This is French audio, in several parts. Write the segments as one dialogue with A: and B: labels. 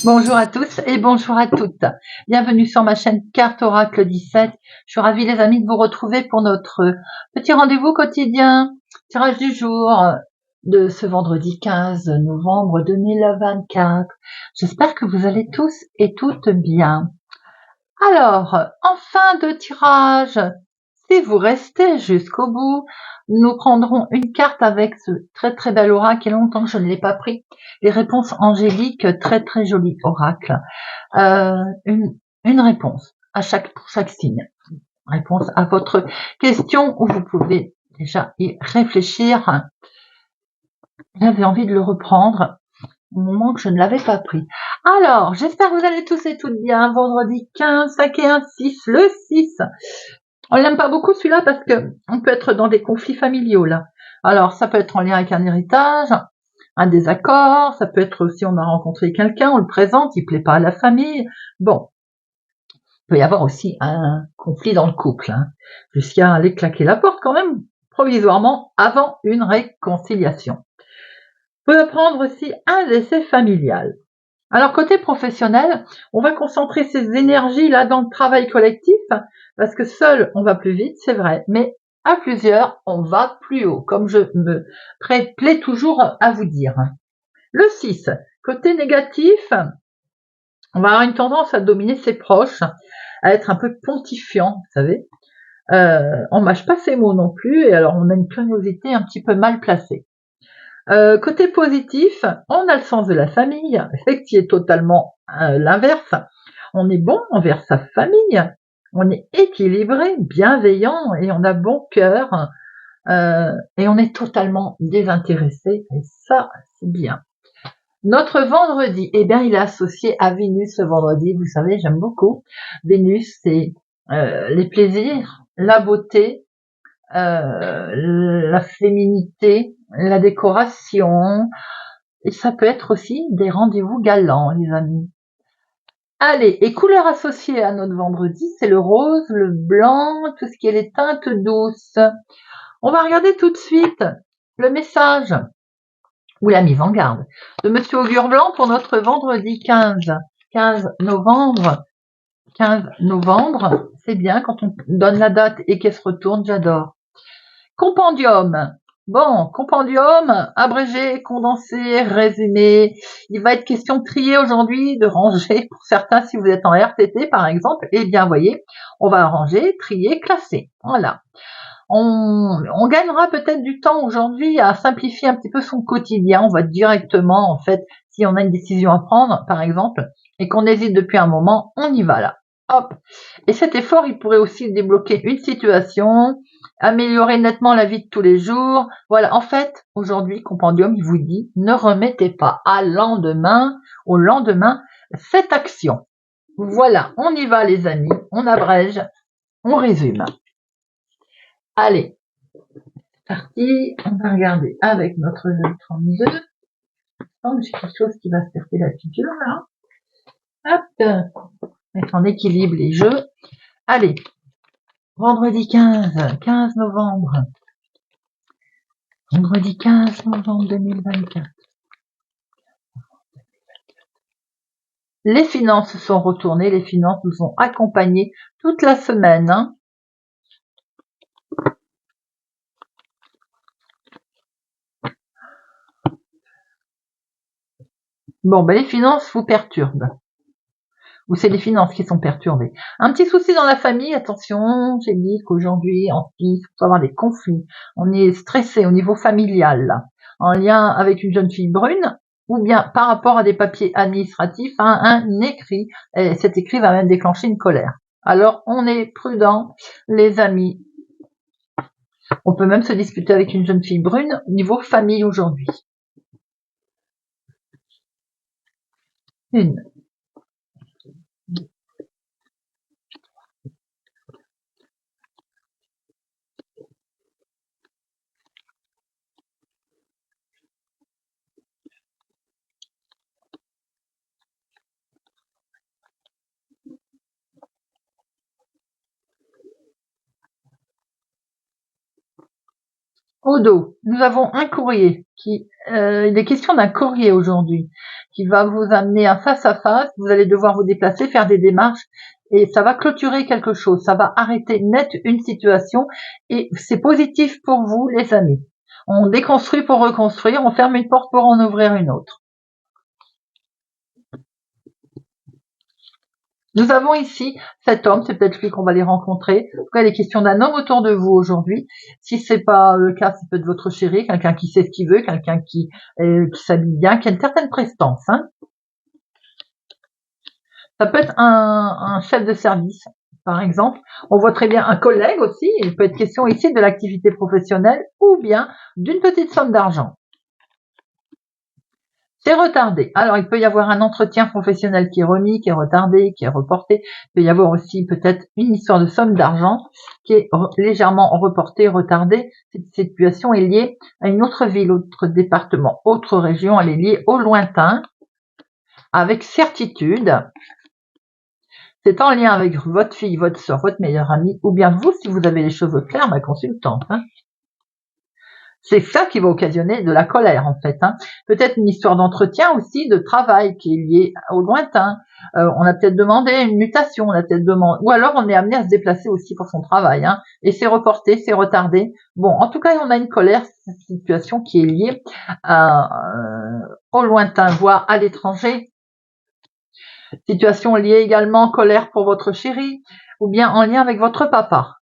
A: Bonjour à tous et bonjour à toutes. Bienvenue sur ma chaîne Carte Oracle 17. Je suis ravie les amis de vous retrouver pour notre petit rendez-vous quotidien. Tirage du jour de ce vendredi 15 novembre 2024. J'espère que vous allez tous et toutes bien. Alors, en fin de tirage, si vous restez jusqu'au bout, nous prendrons une carte avec ce très bel oracle, et longtemps que je ne l'ai pas pris. Les réponses angéliques, très joli oracle. Une réponse pour chaque signe. Réponse à votre question où vous pouvez déjà y réfléchir. J'avais envie de le reprendre au moment que je ne l'avais pas pris. Alors, j'espère que vous allez tous et toutes bien. Vendredi 15, 5 et 1, 6, le 6. On l'aime pas beaucoup celui-là parce que on peut être dans des conflits familiaux là. Alors, ça peut être en lien avec un héritage, un désaccord, ça peut être si on a rencontré quelqu'un, on le présente, il plaît pas à la famille. Bon, il peut y avoir aussi un conflit dans le couple, jusqu'à aller claquer la porte quand même provisoirement avant une réconciliation. Peut prendre aussi un décès familial. Alors côté professionnel, on va concentrer ses énergies là dans le travail collectif parce que seul on va plus vite, c'est vrai, mais à plusieurs on va plus haut, comme je me plais toujours à vous dire. Le 6, côté négatif, on va avoir une tendance à dominer ses proches, à être un peu pontifiant, vous savez. On mâche pas ses mots non plus, et alors on a une curiosité un petit peu mal placée. Côté positif, on a le sens de la famille, ce qui est totalement l'inverse. On est bon envers sa famille, on est équilibré, bienveillant et on a bon cœur et on est totalement désintéressé et ça c'est bien. Notre vendredi, eh bien il est associé à Vénus ce vendredi, vous savez j'aime beaucoup. Vénus c'est les plaisirs, la beauté, la féminité, la décoration, et ça peut être aussi des rendez-vous galants, les amis. Allez, et couleurs associées à notre vendredi, c'est le rose, le blanc, tout ce qui est les teintes douces. On va regarder tout de suite le message ou la mise en garde de Monsieur Augure Blanc pour notre vendredi 15 novembre. 15 novembre, c'est bien quand on donne la date et qu'elle se retourne, j'adore. Compendium. Bon, compendium, abrégé, condensé, résumé. Il va être question de trier aujourd'hui, de ranger pour certains si vous êtes en RTT par exemple. Eh bien, voyez, on va ranger, trier, classer. Voilà. On gagnera peut-être du temps aujourd'hui à simplifier un petit peu son quotidien. On va directement, en fait, si on a une décision à prendre, par exemple, et qu'on hésite depuis un moment, on y va là. Hop. Et cet effort, il pourrait aussi débloquer une situation, améliorer nettement la vie de tous les jours. Voilà. En fait, aujourd'hui, Compendium, il vous dit, ne remettez pas au lendemain, cette action. Voilà. On y va, les amis. On abrège. On résume. Allez, parti, on va regarder avec notre jeu 32. Donc, j'ai quelque chose qui va se faire la figure là. Hop, mettre en équilibre les jeux. Allez, vendredi 15 novembre. Vendredi 15 novembre 2024. Les finances sont retournées, les finances nous ont accompagnés toute la semaine. Bon, ben les finances vous perturbent. Ou c'est les finances qui sont perturbées. Un petit souci dans la famille, attention, j'ai dit qu'aujourd'hui, en Suisse, il faut avoir des conflits. On est stressé au niveau familial, là, en lien avec une jeune fille brune, ou bien par rapport à des papiers administratifs, un écrit, et cet écrit va même déclencher une colère. Alors, on est prudent, les amis. On peut même se disputer avec une jeune fille brune au niveau famille aujourd'hui. Une. Au dos, nous avons un courrier il est question d'un courrier aujourd'hui qui va vous amener un face à face. Vous allez devoir vous déplacer, faire des démarches et ça va clôturer quelque chose. Ça va arrêter net une situation et c'est positif pour vous, les amis. On déconstruit pour reconstruire, on ferme une porte pour en ouvrir une autre. Nous avons ici cet homme, c'est peut-être lui qu'on va les rencontrer. En tout cas, il est question d'un homme autour de vous aujourd'hui. Si c'est pas le cas, c'est peut-être votre chéri, quelqu'un qui sait ce qu'il veut, quelqu'un qui s'habille bien, qui a une certaine prestance. Hein. Ça peut être un chef de service, par exemple. On voit très bien un collègue aussi. Il peut être question ici de l'activité professionnelle ou bien d'une petite somme d'argent. C'est retardé. Alors, il peut y avoir un entretien professionnel qui est remis, qui est retardé, qui est reporté. Il peut y avoir aussi peut-être une histoire de somme d'argent qui est légèrement reportée, retardée. Cette situation est liée à une autre ville, autre département, autre région. Elle est liée au lointain, avec certitude. C'est en lien avec votre fille, votre soeur, votre meilleure amie, ou bien vous, si vous avez les cheveux clairs, ma consultante. Hein. C'est ça qui va occasionner de la colère, en fait. Hein. Peut-être une histoire d'entretien aussi, de travail qui est liée au lointain. On a peut-être demandé une mutation, on a peut-être demandé, ou alors on est amené à se déplacer aussi pour son travail. Hein. Et c'est reporté, c'est retardé. Bon, en tout cas, on a une colère, cette situation qui est liée au lointain, voire à l'étranger. Situation liée également colère pour votre chéri, ou bien en lien avec votre papa.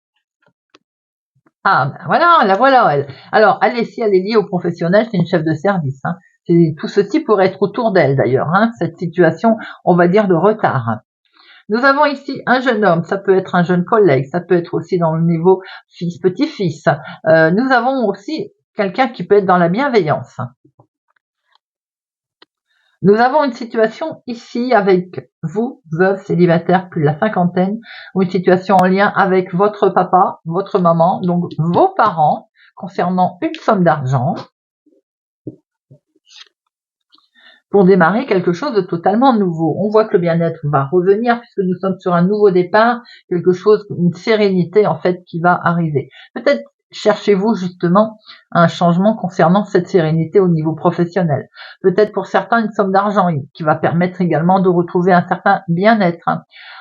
A: Ah, ben voilà, la voilà, elle. Alors, elle, si elle est liée au professionnel, c'est une chef de service. Hein. Tout ceci pourrait être autour d'elle, d'ailleurs, hein, cette situation, on va dire, de retard. Nous avons ici un jeune homme, ça peut être un jeune collègue, ça peut être aussi dans le niveau fils, petit-fils. Nous avons aussi quelqu'un qui peut être dans la bienveillance. Nous avons une situation ici avec vous, veuve, célibataire, plus de la cinquantaine, ou une situation en lien avec votre papa, votre maman, donc vos parents, concernant une somme d'argent, pour démarrer quelque chose de totalement nouveau. On voit que le bien-être va revenir puisque nous sommes sur un nouveau départ, quelque chose, une sérénité en fait qui va arriver. Peut-être cherchez-vous justement un changement concernant cette sérénité au niveau professionnel. Peut-être pour certains une somme d'argent qui va permettre également de retrouver un certain bien-être.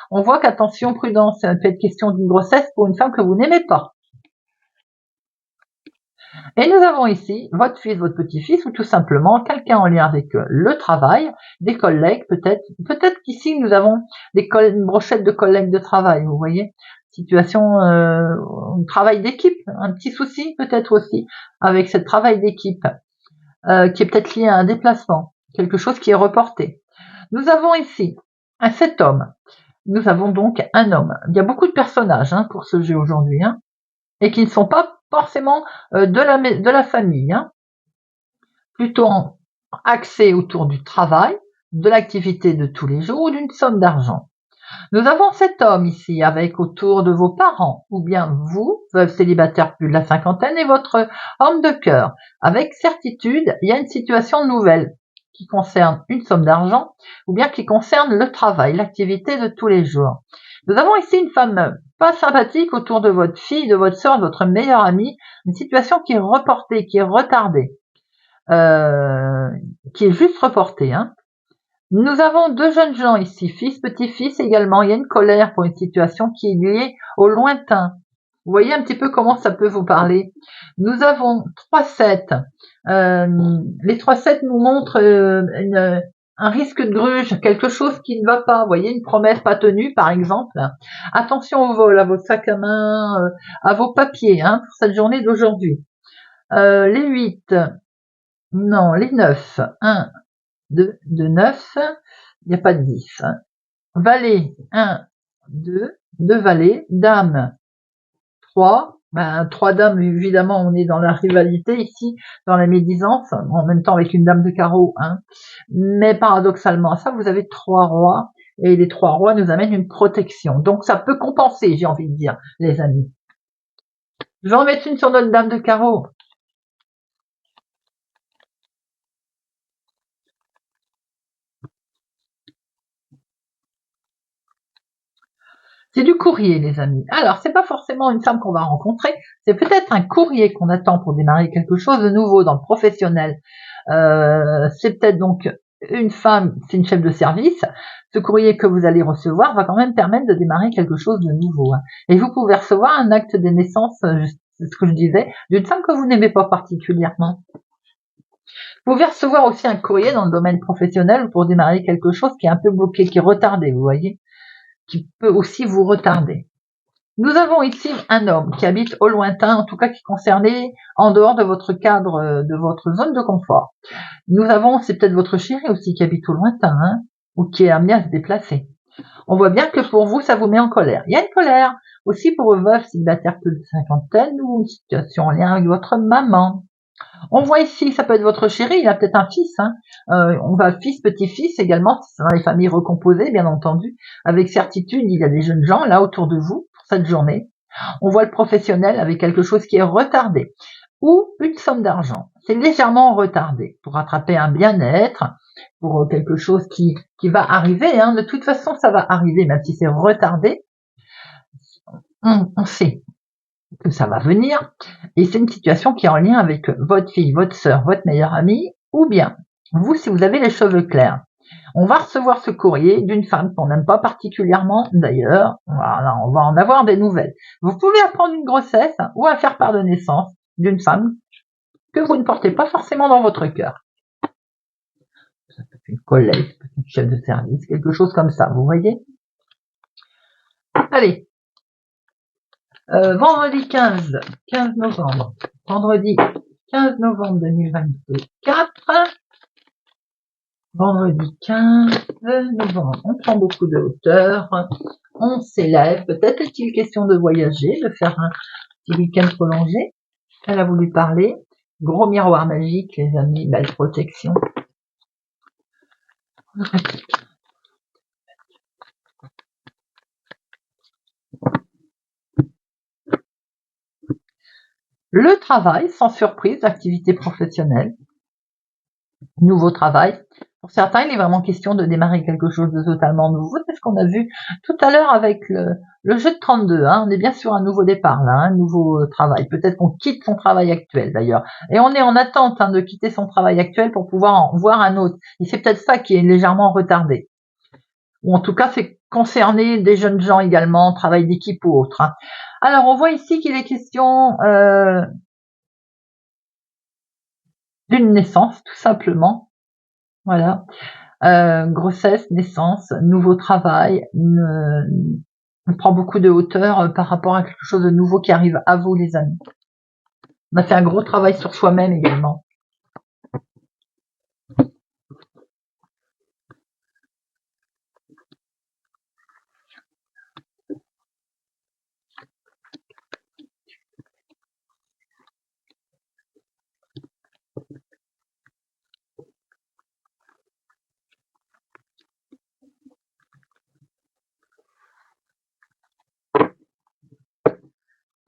A: On voit qu'attention, prudence, ça peut être question d'une grossesse pour une femme que vous n'aimez pas. Et nous avons ici votre fils, votre petit-fils, ou tout simplement quelqu'un en lien avec le travail, des collègues peut-être. Peut-être qu'ici nous avons une brochette de collègues de travail, vous voyez. Situation, travail d'équipe, un petit souci peut-être aussi avec ce travail d'équipe qui est peut-être lié à un déplacement, quelque chose qui est reporté. Nous avons ici cet homme. Nous avons donc un homme. Il y a beaucoup de personnages pour ce jeu aujourd'hui. Et qui ne sont pas forcément de la famille, hein, plutôt axés autour du travail, de l'activité de tous les jours ou d'une somme d'argent. Nous avons cet homme ici avec autour de vos parents, ou bien vous, veuve célibataire plus de la cinquantaine, et votre homme de cœur. Avec certitude, il y a une situation nouvelle qui concerne une somme d'argent, ou bien qui concerne le travail, l'activité de tous les jours. Nous avons ici une femme pas sympathique autour de votre fille, de votre soeur, de votre meilleure amie, une situation qui est reportée, qui est retardée, qui est juste reportée. Hein. Nous avons deux jeunes gens ici, fils, petit-fils également. Il y a une colère pour une situation qui est liée au lointain. Vous voyez un petit peu comment ça peut vous parler. Nous avons 3-7. Les 3-7 nous montrent un risque de gruge, quelque chose qui ne va pas. Vous voyez, une promesse pas tenue, par exemple. Attention au vol, à votre sac à main, à vos papiers, pour cette journée d'aujourd'hui. Les 8, non, les 9. 1, 2, 9, il n'y a pas de 10. Valet, 1, 2, 2 valets, dame, 3, 3 dames, évidemment, on est dans la rivalité ici, dans la médisance, en même temps avec une dame de carreau, mais paradoxalement à ça, vous avez 3 rois, et les 3 rois nous amènent une protection. Donc ça peut compenser, j'ai envie de dire, les amis. Je vais en mettre une sur notre dame de carreau. C'est du courrier, les amis. Alors, c'est pas forcément une femme qu'on va rencontrer, c'est peut-être un courrier qu'on attend pour démarrer quelque chose de nouveau dans le professionnel. C'est peut-être donc une femme, c'est une chef de service. Ce courrier que vous allez recevoir va quand même permettre de démarrer quelque chose de nouveau. Et vous pouvez recevoir un acte de naissance, c'est ce que je disais, d'une femme que vous n'aimez pas particulièrement. Vous pouvez recevoir aussi un courrier dans le domaine professionnel pour démarrer quelque chose qui est un peu bloqué, qui est retardé, vous voyez, qui peut aussi vous retarder. Nous avons ici un homme qui habite au lointain, en tout cas qui est concerné en dehors de votre cadre, de votre zone de confort. Nous avons, c'est peut-être votre chéri aussi qui habite au lointain, hein, ou qui est amené à se déplacer. On voit bien que pour vous, ça vous met en colère. Il y a une colère aussi pour vos veuves célibataires plus de cinquantaine ou une situation en lien avec votre maman. On voit ici, ça peut être votre chéri, il a peut-être un fils. Hein. On va fils, petit-fils également, c'est dans les familles recomposées, bien entendu. Avec certitude, il y a des jeunes gens là autour de vous pour cette journée. On voit le professionnel avec quelque chose qui est retardé ou une somme d'argent. C'est légèrement retardé pour rattraper un bien-être, pour quelque chose qui va arriver. Hein. De toute façon, ça va arriver, même si c'est retardé. On sait que ça va venir, et c'est une situation qui est en lien avec votre fille, votre sœur, votre meilleure amie, ou bien vous si vous avez les cheveux clairs. On va recevoir ce courrier d'une femme qu'on n'aime pas particulièrement d'ailleurs, voilà, on va en avoir des nouvelles. Vous pouvez apprendre une grossesse ou un faire part de naissance d'une femme que vous ne portez pas forcément dans votre cœur. Ça peut être une collègue, une chef de service, quelque chose comme ça, vous voyez. Allez, vendredi 15 novembre, vendredi 15 novembre 2024, vendredi 15 novembre, on prend beaucoup de hauteur, on s'élève, peut-être est-il question de voyager, de faire un petit week-end prolongé, elle a voulu parler, gros miroir magique les amis, belle protection. Le travail, sans surprise, activité professionnelle, nouveau travail. Pour certains, il est vraiment question de démarrer quelque chose de totalement nouveau. C'est ce qu'on a vu tout à l'heure avec le jeu de 32. Hein. On est bien sur un nouveau départ, là, un nouveau travail. Peut-être qu'on quitte son travail actuel, d'ailleurs. Et on est en attente de quitter son travail actuel pour pouvoir en voir un autre. Et c'est peut-être ça qui est légèrement retardé. Ou en tout cas, c'est concerné des jeunes gens également, travail d'équipe ou autre. Hein. Alors, on voit ici qu'il est question d'une naissance, tout simplement. Voilà. Grossesse, naissance, nouveau travail, on prend beaucoup de hauteur par rapport à quelque chose de nouveau qui arrive à vous, les amis. On a fait un gros travail sur soi-même également.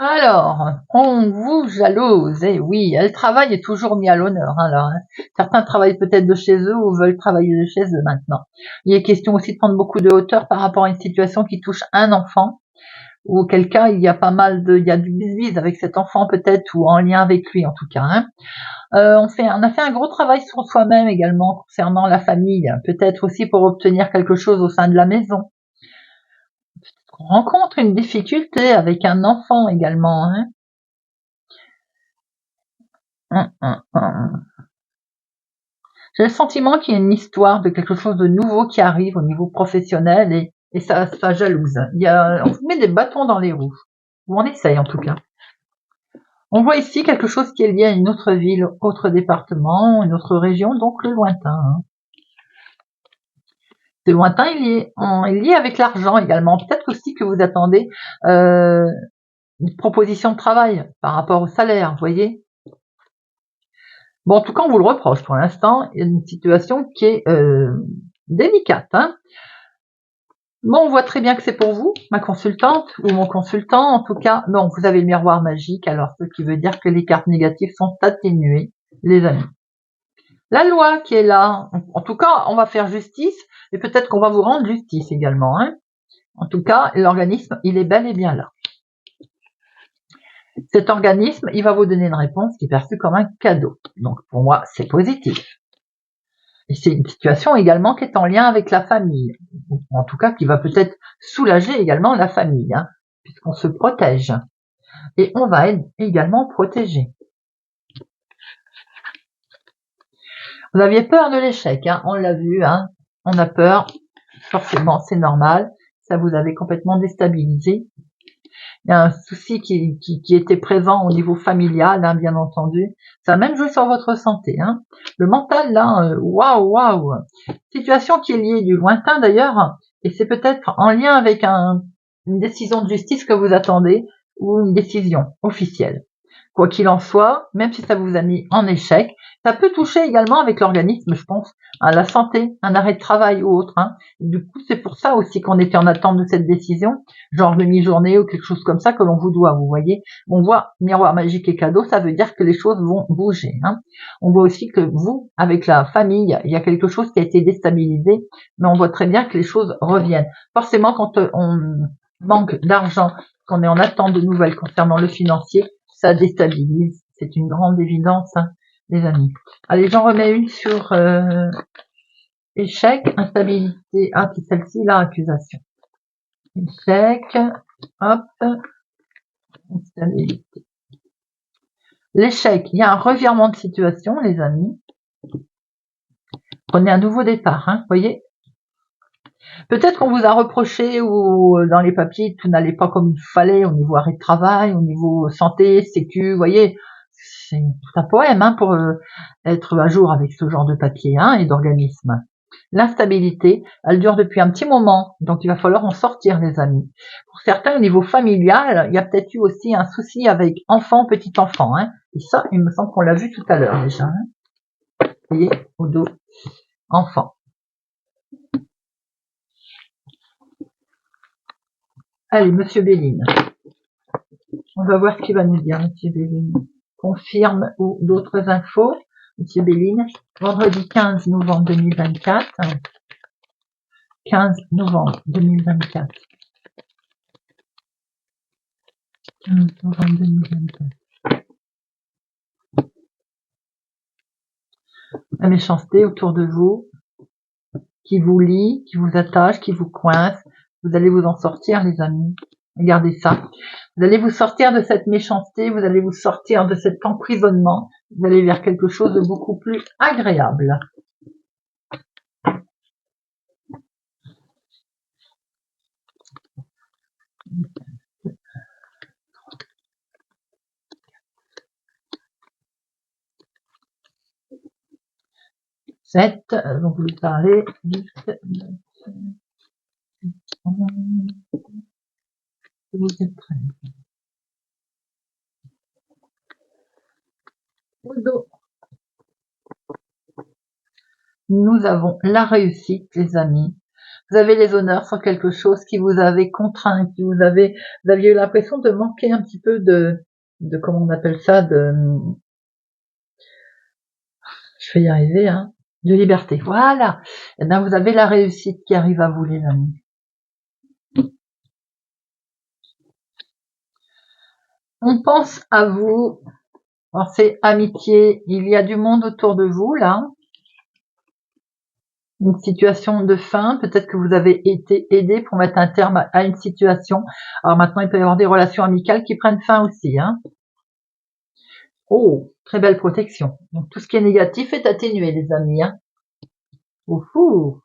A: Alors, on vous jalouse, et oui, le travail est toujours mis à l'honneur. Alors, certains travaillent peut-être de chez eux ou veulent travailler de chez eux maintenant. Il est question aussi de prendre beaucoup de hauteur par rapport à une situation qui touche un enfant, ou auquel cas il y a pas mal il y a du bis-bis avec cet enfant peut-être, ou en lien avec lui en tout cas. Hein. On a fait un gros travail sur soi-même également concernant la famille, peut-être aussi pour obtenir quelque chose au sein de la maison. On rencontre une difficulté avec un enfant également. Hein. J'ai le sentiment qu'il y a une histoire de quelque chose de nouveau qui arrive au niveau professionnel et ça jalouse. On vous met des bâtons dans les roues. Ou on essaye en tout cas. On voit ici quelque chose qui est lié à une autre ville, autre département, une autre région, donc le lointain. Hein. Ce lointain, il est lié avec l'argent également. Peut-être aussi que vous attendez une proposition de travail par rapport au salaire, vous voyez. Bon, en tout cas, on vous le reproche pour l'instant. Il y a une situation qui est délicate. Hein. Bon, on voit très bien que c'est pour vous, ma consultante ou mon consultant. En tout cas, non, vous avez le miroir magique, alors ce qui veut dire que les cartes négatives sont atténuées, les amis. La loi qui est là, en tout cas, on va faire justice, et peut-être qu'on va vous rendre justice également. Hein. En tout cas, l'organisme, il est bel et bien là. Cet organisme, il va vous donner une réponse qui est perçue comme un cadeau. Donc, pour moi, c'est positif. Et c'est une situation également qui est en lien avec la famille. En tout cas, qui va peut-être soulager également la famille, hein, puisqu'on se protège. Et on va être également protégé. Vous aviez peur de l'échec, hein, on l'a vu, hein, on a peur, forcément, c'est normal, ça vous avait complètement déstabilisé. Il y a un souci qui était présent au niveau familial, hein, bien entendu. Ça a même joué sur votre santé. Hein. Le mental, là, waouh. Situation qui est liée du lointain d'ailleurs, et c'est peut-être en lien avec une décision de justice que vous attendez, ou une décision officielle. Quoi qu'il en soit, même si ça vous a mis en échec, ça peut toucher également avec l'organisme, je pense, à la santé, un arrêt de travail ou autre. Hein. Du coup, c'est pour ça aussi qu'on était en attente de cette décision, genre demi-journée ou quelque chose comme ça que l'on vous doit, vous voyez. On voit miroir magique et cadeau, ça veut dire que les choses vont bouger. Hein. On voit aussi que vous, avec la famille, il y a quelque chose qui a été déstabilisé, mais on voit très bien que les choses reviennent. Forcément, quand on manque d'argent, qu'on est en attente de nouvelles concernant le financier, ça déstabilise. C'est une grande évidence, hein, les amis. Allez, j'en remets une sur échec, instabilité. Ah, c'est celle-ci, là, accusation. Échec, hop, instabilité. L'échec, il y a un revirement de situation, les amis. Prenez un nouveau départ, hein, voyez. Peut-être qu'on vous a reproché ou dans les papiers, tout n'allait pas comme il fallait au niveau arrêt de travail, au niveau santé, sécu, vous voyez. C'est tout un poème, hein, pour être à jour avec ce genre de papier, hein, et d'organisme. L'instabilité, elle dure depuis un petit moment, donc il va falloir en sortir, les amis. Pour certains, au niveau familial, il y a peut-être eu aussi un souci avec enfant, petit enfant, hein. Et ça, il me semble qu'on l'a vu tout à l'heure déjà. Hein. Vous voyez, au dos, enfant. Allez, Monsieur Béline. On va voir ce qu'il va nous dire, Monsieur Béline. Confirme ou d'autres infos, Monsieur Béline. Vendredi 15 novembre 2024. 15 novembre 2024. 15 novembre 2024. La méchanceté autour de vous, qui vous lie, qui vous attache, qui vous coince. Vous allez vous en sortir, les amis. Regardez ça. Vous allez vous sortir de cette méchanceté, vous allez vous sortir de cet emprisonnement. Vous allez vers quelque chose de beaucoup plus agréable. Donc vous parlez vous êtes prêts. Nous avons la réussite, les amis. Vous avez les honneurs sur quelque chose qui vous avait contraint, qui vous aviez eu l'impression de manquer un petit peu de comment on appelle ça, je vais y arriver, hein, de liberté. Voilà. Et bien, vous avez la réussite qui arrive à vous, les amis. On pense à vous. Pensez amitié. Il y a du monde autour de vous, là. Une situation de fin. Peut-être que vous avez été aidé pour mettre un terme à une situation. Alors maintenant, il peut y avoir des relations amicales qui prennent fin aussi, hein. Oh, très belle protection. Donc tout ce qui est négatif est atténué, les amis, hein. Ouhou.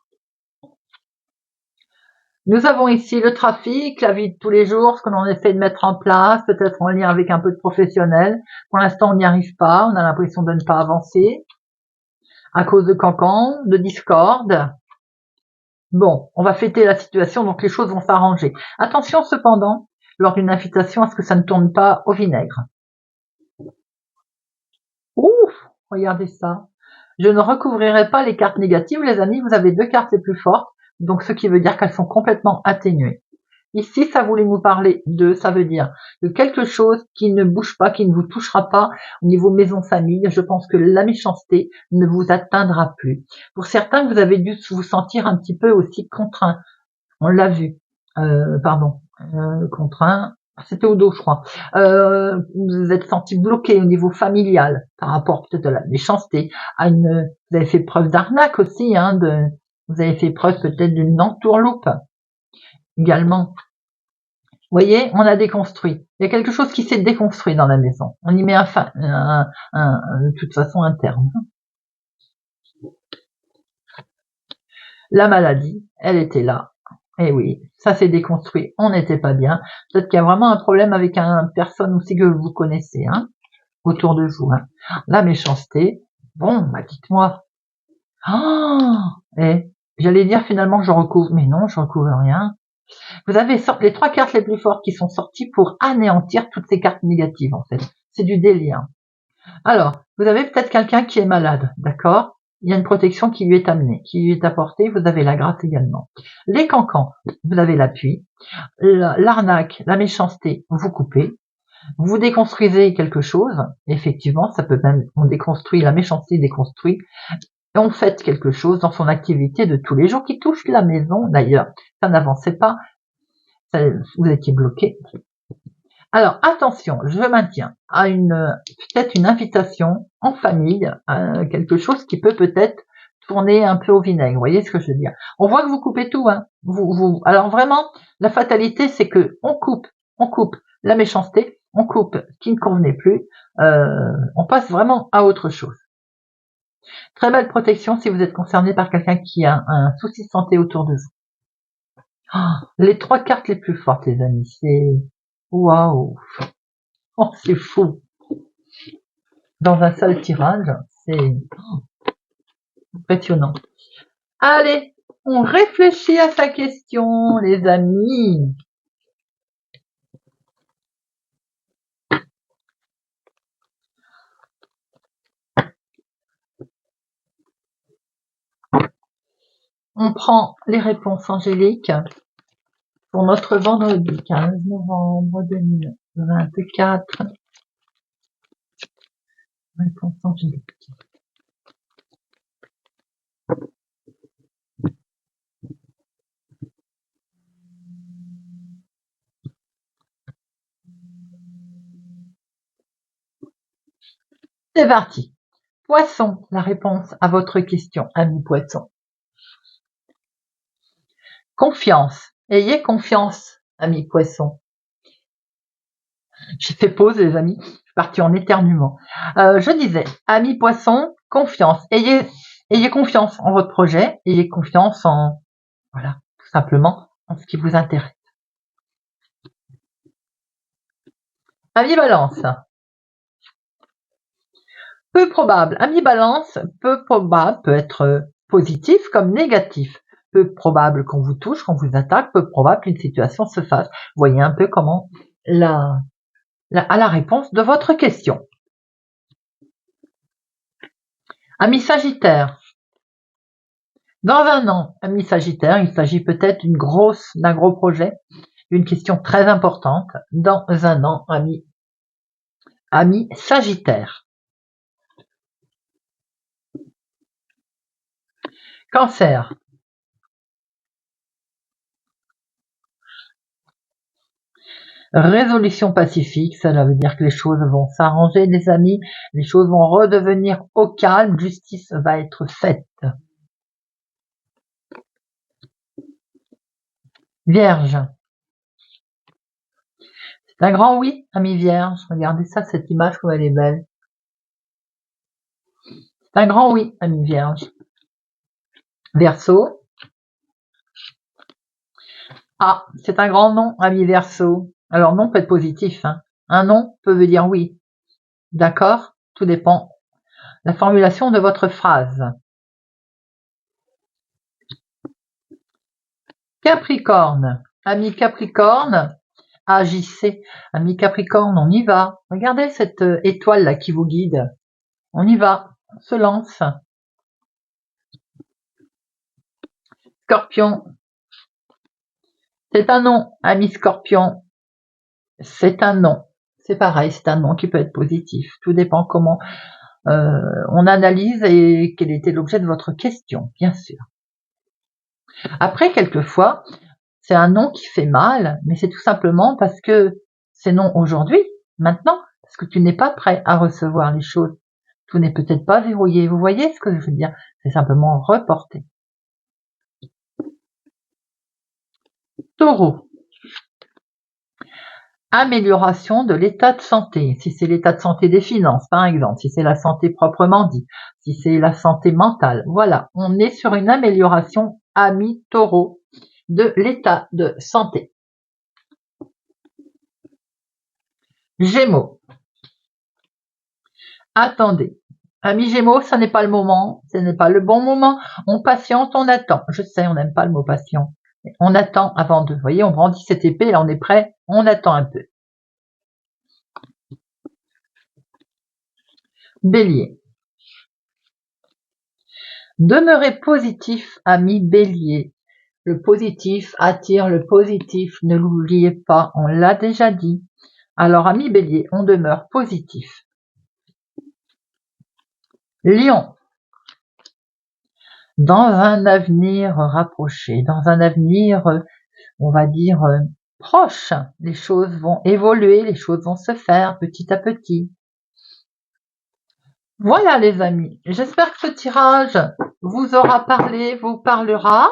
A: Nous avons ici le trafic, la vie de tous les jours, ce que l'on essaie de mettre en place, peut-être en lien avec un peu de professionnel. Pour l'instant, on n'y arrive pas, on a l'impression de ne pas avancer à cause de cancans, de discorde. Bon, on va fêter la situation, donc les choses vont s'arranger. Attention cependant, lors d'une invitation, à ce que ça ne tourne pas au vinaigre. Ouf, regardez ça. Je ne recouvrirai pas les cartes négatives, les amis, vous avez 2 cartes les plus fortes, donc ce qui veut dire qu'elles sont complètement atténuées. Ici, ça voulait nous parler de, ça veut dire de quelque chose qui ne bouge pas, qui ne vous touchera pas au niveau maison famille. Je pense que la méchanceté ne vous atteindra plus. Pour certains, vous avez dû vous sentir un petit peu aussi contraint. On l'a vu. pardon, contraint, c'était au dos, je crois. Vous vous êtes senti bloqué au niveau familial par rapport peut-être à la méchanceté, vous avez fait preuve d'arnaque aussi, hein, vous avez fait preuve peut-être d'une entourloupe également. Vous voyez, on a déconstruit. Il y a quelque chose qui s'est déconstruit dans la maison. On y met de toute façon un terme. La maladie, elle était là. Et oui, ça s'est déconstruit. On n'était pas bien. Peut-être qu'il y a vraiment un problème avec une personne aussi que vous connaissez, hein, autour de vous. Hein. La méchanceté. Bon, bah dites-moi. Et j'allais dire finalement je recouvre, mais non, je recouvre rien. Vous avez les 3 cartes les plus fortes qui sont sorties pour anéantir toutes ces cartes négatives, en fait. C'est du délire. Alors, vous avez peut-être quelqu'un qui est malade, d'accord? Il y a une protection qui lui est amenée, qui lui est apportée, vous avez la grâce également. Les cancans, vous avez l'appui. L'arnaque, la méchanceté, vous coupez. Vous déconstruisez quelque chose, effectivement, ça peut même, on déconstruit, la méchanceté déconstruit, et on fait quelque chose dans son activité de tous les jours qui touche la maison, d'ailleurs. Ça n'avançait pas, vous étiez bloqué. Alors attention, je maintiens à peut-être une invitation en famille, quelque chose qui peut peut-être tourner un peu au vinaigre. Vous voyez ce que je veux dire? On voit que vous coupez tout, hein. Alors vraiment, la fatalité, c'est que on coupe la méchanceté, on coupe ce qui ne convenait plus, on passe vraiment à autre chose. Très belle protection si vous êtes concerné par quelqu'un qui a un souci de santé autour de vous. Les 3 cartes les plus fortes, les amis, c'est waouh, oh, c'est fou. Dans un seul tirage, c'est impressionnant. Allez, on réfléchit à sa question, les amis. On prend les réponses angéliques pour notre vendredi 15 novembre 2024. Réponse angélique. C'est parti. Poisson, la réponse à votre question, ami Poisson. Confiance. Ayez confiance, ami Poisson. J'ai fait pause, les amis. Je suis partie en éternuement. Je disais, ami Poisson, confiance. Ayez confiance en votre projet. Ayez confiance voilà, tout simplement, en ce qui vous intéresse. Ami Balance. Peu probable. Ami Balance, peu probable peut être positif comme négatif. Peu probable qu'on vous touche, qu'on vous attaque. Peu probable qu'une situation se fasse. Voyez un peu comment à la réponse de votre question. Ami Sagittaire. Dans un an, ami Sagittaire, il s'agit peut-être d'un gros projet, d'une question très importante. Dans un an, ami Sagittaire. Cancer. Résolution pacifique, cela veut dire que les choses vont s'arranger, les amis, les choses vont redevenir au calme, justice va être faite. Vierge. C'est un grand oui, ami Vierge. Regardez ça, cette image, comme elle est belle. C'est un grand oui, ami Vierge. Verseau. Ah, c'est un grand non, ami Verseau. Alors non peut être positif, hein. Un non peut veut dire oui. D'accord? Tout dépend la formulation de votre phrase. Capricorne. Ami Capricorne, agissez. Ami Capricorne, on y va. Regardez cette étoile là qui vous guide. On y va, on se lance. Scorpion. C'est un non, ami Scorpion. C'est un non. C'est pareil, c'est un non qui peut être positif. Tout dépend comment on analyse et quel était l'objet de votre question, bien sûr. Après, quelquefois, c'est un non qui fait mal, mais c'est tout simplement parce que c'est non aujourd'hui, maintenant, parce que tu n'es pas prêt à recevoir les choses. Tout n'est peut-être pas verrouillé. Vous voyez ce que je veux dire? C'est simplement reporter. Taureau. Amélioration de l'état de santé. Si c'est l'état de santé des finances, par exemple, si c'est la santé proprement dit, si c'est la santé mentale. Voilà, on est sur une amélioration, ami Taureau, de l'état de santé. Gémeaux. Attendez. Ami Gémeaux, ça n'est pas le moment, ce n'est pas le bon moment. On patiente, on attend. Je sais, on n'aime pas le mot patient. On attend avant de, vous voyez, on brandit cette épée, là on est prêt, on attend un peu. Bélier. Demeurez positif, ami Bélier. Le positif attire le positif, ne l'oubliez pas, on l'a déjà dit. Alors, ami Bélier, on demeure positif. Lion. Dans un avenir rapproché, dans un avenir, on va dire, proche, les choses vont évoluer, les choses vont se faire petit à petit. Voilà les amis, j'espère que ce tirage vous aura parlé, vous parlera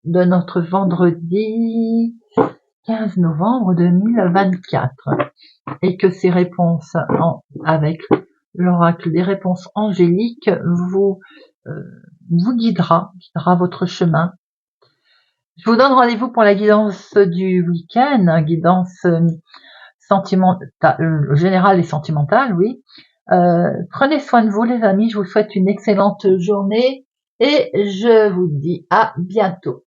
A: de notre vendredi 15 novembre 2024 et que ces réponses avec l'oracle des réponses angéliques vous guidera votre chemin. Je vous donne rendez-vous pour la guidance du week-end, guidance sentimentale, générale et sentimentale, oui. Prenez soin de vous les amis, je vous souhaite une excellente journée et je vous dis à bientôt.